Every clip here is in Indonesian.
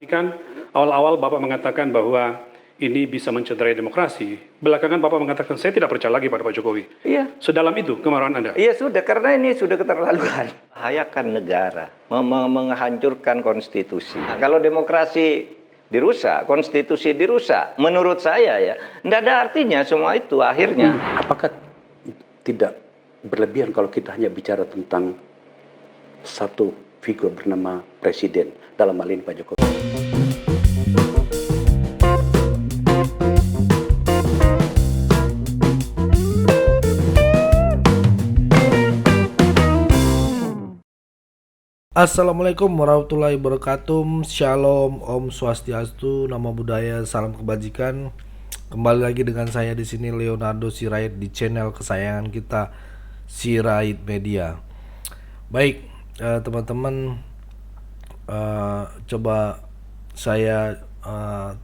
Kan awal-awal Bapak mengatakan bahwa ini bisa mencederai demokrasi. Belakangan Bapak mengatakan saya tidak percaya lagi pada Pak Jokowi. Iya, Sedalam itu kemarahan Anda. iya sudah, karena ini sudah keterlaluan. Membahayakan negara, menghancurkan konstitusi. Nah, kalau demokrasi dirusak, konstitusi dirusak, menurut saya ya, tidak ada artinya semua itu akhirnya. Apakah tidak berlebihan kalau kita hanya bicara tentang satu figur bernama presiden, dalam hal ini Pak Jokowi? Assalamualaikum warahmatullahi wabarakatuh. Shalom, Om Swastiastu, Namo Buddhaya, salam kebajikan. Kembali lagi dengan saya di sini Leonardo Sirait di channel kesayangan kita Sirait Media. Baik, teman-teman, coba saya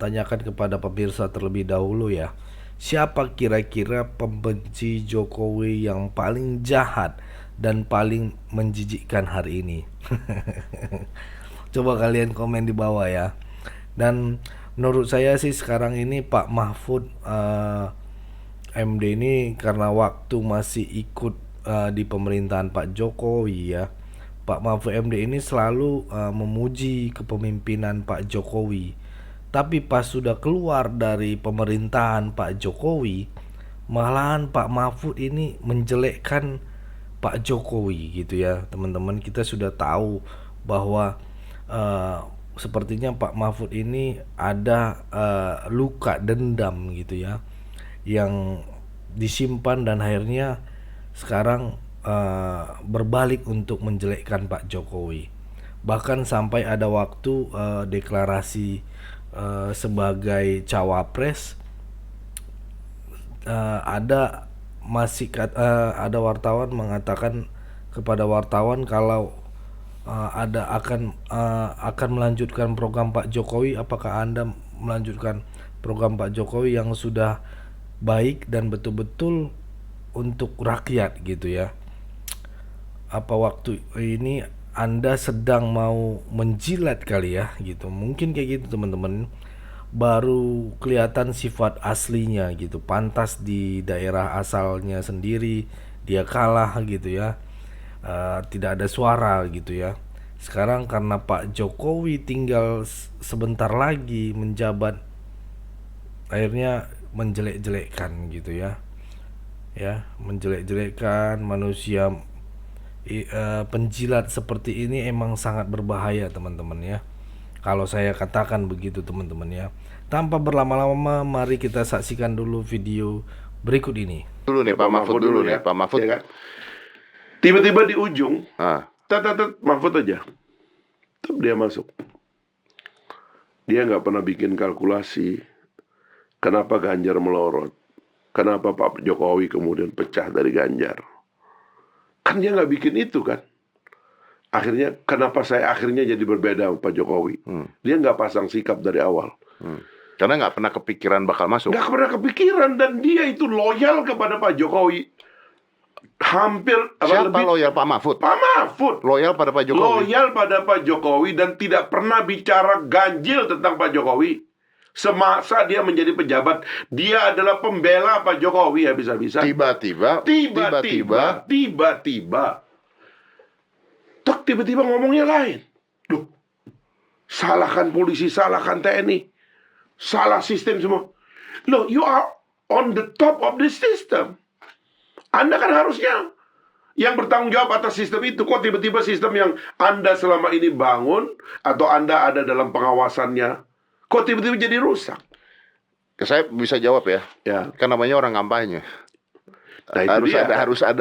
tanyakan kepada pemirsa terlebih dahulu ya. Siapa kira-kira pembenci Jokowi yang paling jahat dan paling menjijikkan hari ini? Coba kalian komen di bawah ya. Dan menurut saya sih sekarang ini Pak Mahfud MD ini karena waktu masih ikut di pemerintahan Pak Jokowi ya. Pak Mahfud MD ini selalu memuji kepemimpinan Pak Jokowi. Tapi pas sudah keluar dari pemerintahan Pak Jokowi, malahan Pak Mahfud ini menjelekkan Pak Jokowi gitu ya. Teman-teman, kita sudah tahu bahwa sepertinya Pak Mahfud ini ada luka dendam gitu ya, yang disimpan dan akhirnya sekarang berbalik untuk menjelekkan Pak Jokowi. Bahkan sampai ada waktu deklarasi sebagai cawapres, ada wartawan mengatakan kepada wartawan kalau akan melanjutkan program Pak Jokowi. Apakah Anda melanjutkan program Pak Jokowi yang sudah baik dan betul-betul untuk rakyat gitu ya? Apa waktu ini Anda sedang mau menjilat kali ya gitu? Mungkin kayak gitu teman-teman. Baru kelihatan sifat aslinya gitu. Pantas di daerah asalnya sendiri dia kalah gitu ya. Tidak ada suara gitu ya. Sekarang karena Pak Jokowi tinggal sebentar lagi menjabat, akhirnya menjelek-jelekkan gitu ya. Ya, menjelek-jelekkan manusia. Penjilat seperti ini emang sangat berbahaya teman-teman ya. Kalau saya katakan begitu teman-teman ya. Tanpa berlama-lama, mari kita saksikan dulu video berikut ini. Dulu nih Pak Mahfud dulu nih Pak Mahfud. Ya kan? Tiba-tiba di ujung, Mahfud aja, tetap dia masuk. Dia nggak pernah bikin kalkulasi kenapa Ganjar melorot, kenapa Pak Jokowi kemudian pecah dari Ganjar. Kan dia nggak bikin itu kan. Akhirnya kenapa saya akhirnya jadi berbeda sama Pak Jokowi. Dia nggak pasang sikap dari awal. Karena nggak pernah kepikiran bakal masuk. Nggak pernah kepikiran, dan dia itu loyal kepada Pak Jokowi. Hampir Siapa loyal? Pak Mahfud. Pak Mahfud Loyal pada Pak Jokowi. loyal pada Pak Jokowi dan tidak pernah bicara ganjil tentang Pak Jokowi. Semasa dia menjadi pejabat, dia adalah pembela Pak Jokowi habis-habisan. Tiba-tiba Tiba-tiba ngomongnya lain. Duh, salahkan polisi, salahkan TNI, salah sistem semua. Loh, you are on the top of the system. Anda kan harusnya yang bertanggung jawab atas sistem itu. Kok tiba-tiba sistem yang Anda selama ini bangun atau Anda ada dalam pengawasannya, kok tiba-tiba jadi rusak? Saya bisa jawab ya. Ya. Kan namanya orang kampanye. Nah, itu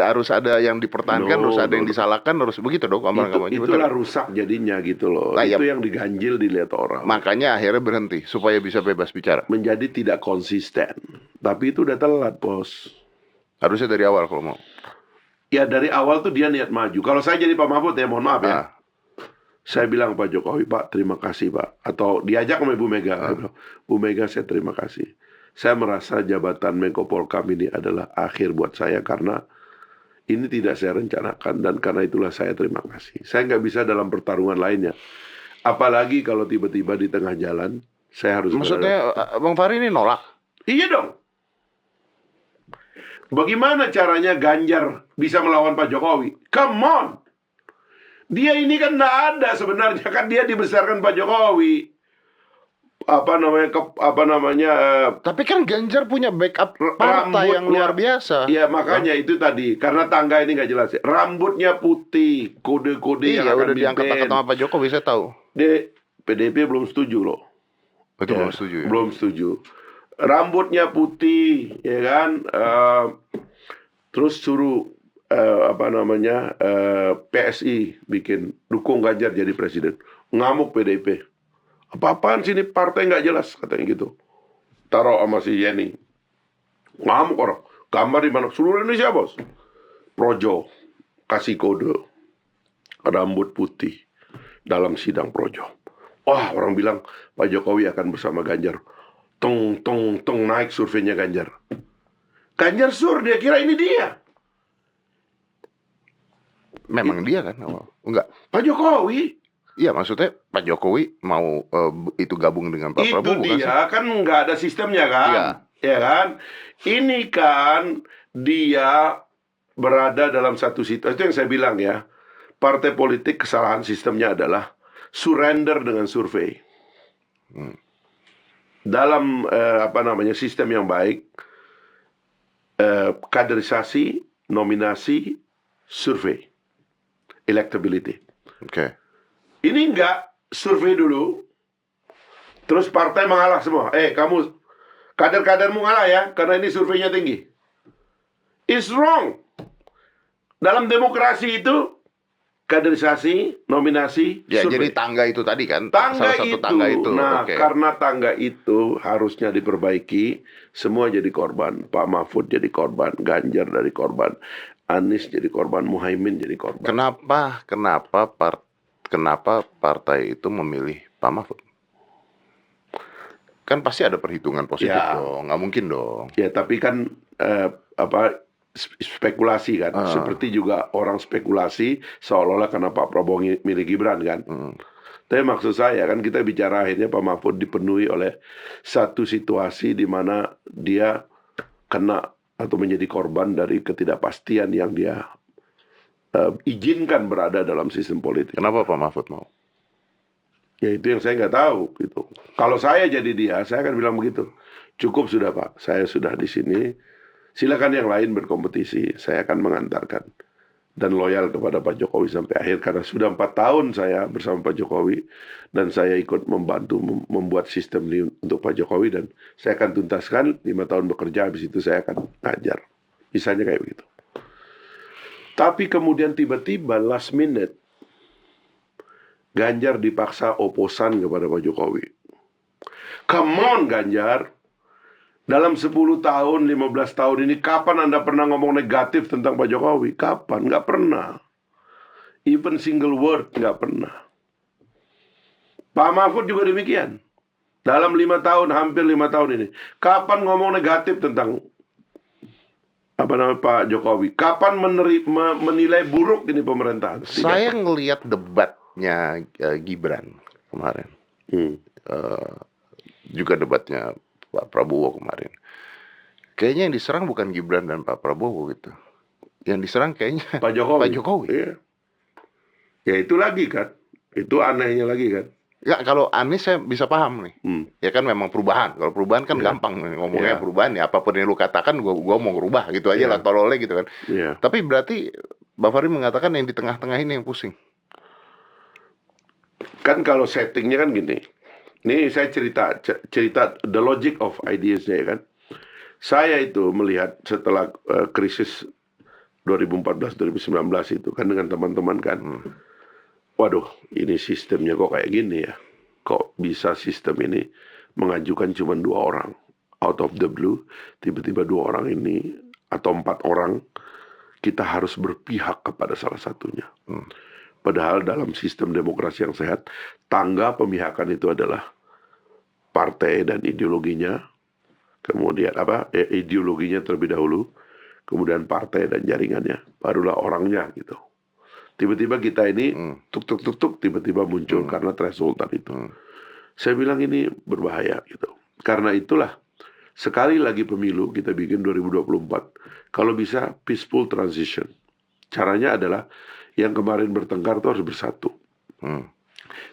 harus ada yang dipertahankan, harus ada yang disalahkan, harus begitu dong kampanye. Itulah rusak jadinya gitu loh. Nah, itu yang diganjil dilihat orang. Makanya akhirnya berhenti supaya bisa bebas bicara. Menjadi tidak konsisten. Tapi itu udah telat, Bos. Harusnya dari awal kalau mau. Ya dari awal tuh dia niat maju. Kalau saya jadi Pak Mahfud ya mohon maaf ya. Saya bilang Pak Jokowi, Pak terima kasih Pak. Atau diajak sama Ibu Mega. Saya bilang, Bu Mega saya terima kasih. Saya merasa jabatan Menko Polkam ini adalah akhir buat saya karena ini tidak saya rencanakan, dan karena itulah saya terima kasih. Saya nggak bisa dalam pertarungan lainnya. Apalagi kalau tiba-tiba di tengah jalan saya harus Maksudnya Bang Fahri ini nolak? Iya dong. Bagaimana caranya Ganjar bisa melawan Pak Jokowi? Come on. Dia ini kan nggak ada sebenarnya, kan dia dibesarkan Pak Jokowi. Tapi kan Ganjar punya backup partai yang luar biasa. Ya makanya itu tadi, karena tangga ini nggak jelas. Rambutnya putih, kode-kode yang Iya, akan udah diangkat-angkat di-ban. sama Pak Jokowi, saya tahu. PDIP belum setuju loh. Itu belum setuju ya? Belum setuju. Rambutnya putih, ya kan? Terus suruh PSI bikin dukung Ganjar jadi presiden. Ngamuk PDIP. Apa-apaan sih ini partai nggak jelas, katanya gitu. Taruh sama si Yeni. Ngamuk orang. Gambar di mana? Seluruh Indonesia, bos. Projo kasih kode rambut putih dalam sidang Projo. Wah, orang bilang Pak Jokowi akan bersama Ganjar. Tong naik surveinya Ganjar. Ganjar dia kira ini dia. Memang dia kan? Enggak. Pak Jokowi. Iya, maksudnya Pak Jokowi mau itu gabung dengan Pak Itu Prabowo. dia kan nggak ada sistemnya kan, Iya. ya kan? Ini kan dia berada dalam satu situasi. Itu yang saya bilang ya, partai politik kesalahan sistemnya adalah surrender dengan survei. Dalam sistem yang baik, kaderisasi, nominasi, survei, electability. Oke. Ini enggak, survei dulu, terus partai mengalah semua. Kamu, kader-kadermu ngalah ya, karena ini surveinya tinggi. It's wrong. Dalam demokrasi itu, kaderisasi, nominasi, Ya, survei. jadi tangga itu tadi kan? Tangga salah satu itu. tangga itu. Nah, Oke. karena tangga itu harusnya diperbaiki, semua jadi korban. Pak Mahfud jadi korban, Ganjar dari korban, Anies jadi korban, Muhaimin jadi korban. Kenapa partai itu memilih Pak Mahfud? Kan pasti ada perhitungan positif Ya. dong, nggak mungkin dong. Ya, tapi kan spekulasi kan, seperti juga orang spekulasi seolah-olah karena Pak Prabowo milih Gibran kan. Tapi maksud saya kan kita bicara akhirnya Pak Mahfud dipenuhi oleh satu situasi di mana dia kena atau menjadi korban dari ketidakpastian yang dia izinkan berada dalam sistem politik. Kenapa Pak Mahfud mau? Ya itu yang saya nggak tahu gitu. Kalau saya jadi dia, saya akan bilang begitu. Cukup sudah Pak, saya sudah di sini. Silakan yang lain berkompetisi. Saya akan mengantarkan dan loyal kepada Pak Jokowi sampai akhir karena sudah 4 tahun saya bersama Pak Jokowi dan saya ikut membantu membuat sistem ini untuk Pak Jokowi dan saya akan tuntaskan 5 tahun bekerja. Habis itu saya akan ngajar. Misalnya kayak begitu. Tapi kemudian tiba-tiba last minute Ganjar dipaksa oposan kepada Pak Jokowi. Come on Ganjar. Dalam 10 tahun, 15 tahun ini kapan Anda pernah ngomong negatif tentang Pak Jokowi? Kapan? Nggak pernah. Even single word nggak pernah. Pak Mahfud juga demikian. Dalam 5 tahun, hampir 5 tahun ini. Kapan ngomong negatif tentang Pak Jokowi? Kapan menilai buruk ini pemerintahan? Tidak. Saya ngelihat debatnya Gibran kemarin. Juga debatnya Pak Prabowo kemarin. Kayaknya yang diserang bukan Gibran dan Pak Prabowo gitu. Yang diserang kayaknya Pak Jokowi. Pak Jokowi. Iya. Ya itu lagi kan. Itu anehnya lagi kan. Ya kalau Anies saya bisa paham nih. Ya kan memang perubahan. Kalau perubahan kan gampang nih, ngomongnya perubahan ya apapun yang lu katakan gua mau ngerubah gitu aja lah tololnya gitu kan. Tapi berarti Bang Fahri mengatakan yang di tengah-tengah ini yang pusing. Kan kalau settingnya kan gini. Ini saya cerita the logic of ideas-nya ya kan. Saya itu melihat setelah krisis 2014-2019 itu kan dengan teman-teman kan. Waduh, ini sistemnya kok kayak gini ya. Kok bisa sistem ini mengajukan cuma 2 orang. Out of the blue, tiba-tiba 2 orang ini atau 4 orang kita harus berpihak kepada salah satunya. Padahal dalam sistem demokrasi yang sehat, tangga pemihakan itu adalah partai dan ideologinya, kemudian ideologinya terlebih dahulu, kemudian partai dan jaringannya, barulah orangnya gitu. Tiba-tiba kita ini tuk tuk tuk tuk tiba-tiba muncul karena threshold tadi itu. Saya bilang ini berbahaya gitu. Karena itulah sekali lagi pemilu kita bikin 2024. Kalau bisa peaceful transition. Caranya adalah yang kemarin bertengkar itu harus bersatu.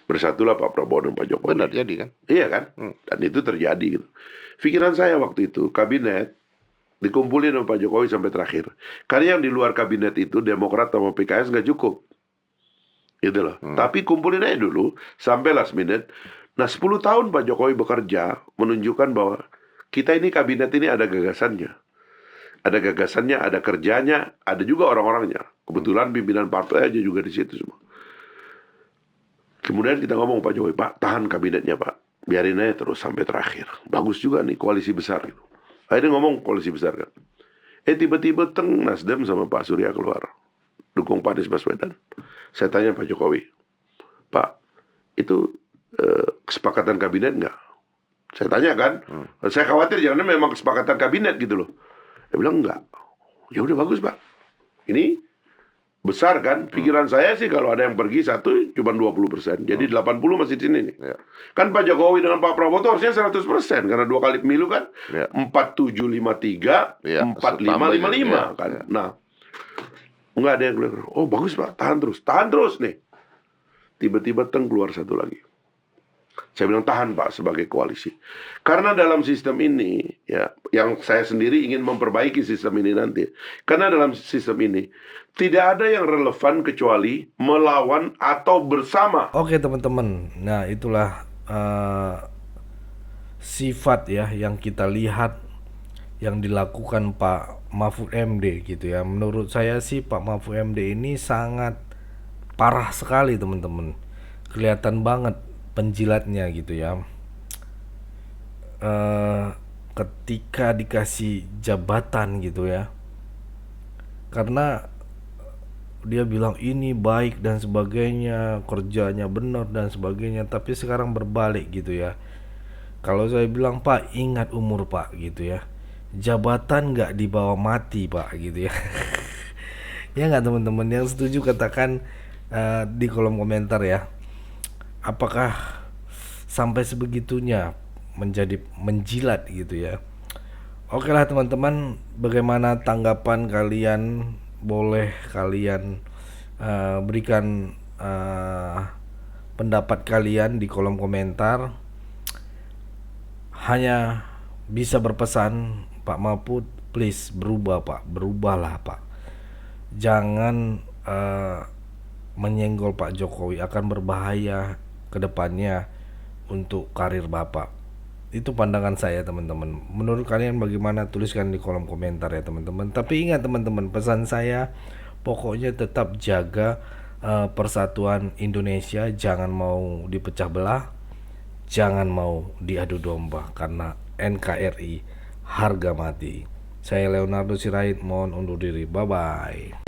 Bersatulah Pak Prabowo dan Pak Jokowi. Benar jadi kan? Iya kan? Dan itu terjadi gitu. Pikiran saya waktu itu kabinet dikumpulin sama Pak Jokowi sampai terakhir. Karena yang di luar kabinet itu Demokrat sama PKS nggak cukup. Gitu loh. Tapi kumpulin aja dulu sampai last minute. Nah 10 tahun Pak Jokowi bekerja menunjukkan bahwa kita ini kabinet ini ada gagasannya. Ada gagasannya, ada kerjanya, ada juga orang-orangnya. Kebetulan pimpinan partai aja juga di situ semua. Kemudian kita ngomong Pak Jokowi, Pak tahan kabinetnya Pak. Biarin aja terus sampai terakhir. Bagus juga nih koalisi besar gitu. Akhirnya ngomong koalisi besar kan. Tiba-tiba Nasdem sama Pak Surya keluar. Dukung Pak Anies Baswedan. Saya tanya Pak Jokowi, Pak itu kesepakatan kabinet nggak? Saya tanya kan. Saya khawatir jangan memang kesepakatan kabinet gitu loh. Dia bilang enggak. Ya udah bagus Pak. Ini besar kan. Pikiran saya sih kalau ada yang pergi satu cuma 20%. Jadi 80 masih di sini nih. Kan Pak Jokowi dengan Pak Prabowo itu harusnya 100%. Karena 2 kali pemilu kan. 4753, 4555 kan. Nah. Enggak ada yang keluar. Oh bagus Pak. Tahan terus. Tahan terus nih. Tiba-tiba keluar satu lagi. Saya bilang tahan Pak sebagai koalisi. Karena dalam sistem ini, ya, yang saya sendiri ingin memperbaiki sistem ini nanti. Karena dalam sistem ini tidak ada yang relevan kecuali melawan atau bersama. Oke teman-teman, nah itulah sifat ya yang kita lihat yang dilakukan Pak Mahfud MD gitu ya. Menurut saya sih Pak Mahfud MD ini sangat parah sekali teman-teman. Kelihatan banget penjilatnya gitu ya. Ketika dikasih jabatan gitu ya, karena dia bilang ini baik dan sebagainya, kerjanya benar dan sebagainya, tapi sekarang berbalik gitu ya. Kalau saya bilang Pak ingat umur Pak gitu ya, jabatan nggak dibawa mati Pak gitu ya. Ya nggak teman-teman, yang setuju katakan di kolom komentar ya. Apakah sampai sebegitunya menjadi menjilat gitu ya. Oke lah teman-teman, bagaimana tanggapan kalian? Boleh kalian berikan pendapat kalian di kolom komentar. Hanya bisa berpesan Pak Mahfud, please berubah Pak, berubahlah Pak. Jangan menyenggol Pak Jokowi, akan berbahaya kedepannya untuk karir Bapak. Itu pandangan saya teman-teman. Menurut kalian bagaimana? Tuliskan di kolom komentar ya teman-teman. Tapi ingat teman-teman, pesan saya pokoknya tetap jaga persatuan Indonesia. Jangan mau dipecah belah, jangan mau diadu domba, karena NKRI harga mati. Saya Leonardo Sirait, mohon undur diri. Bye bye.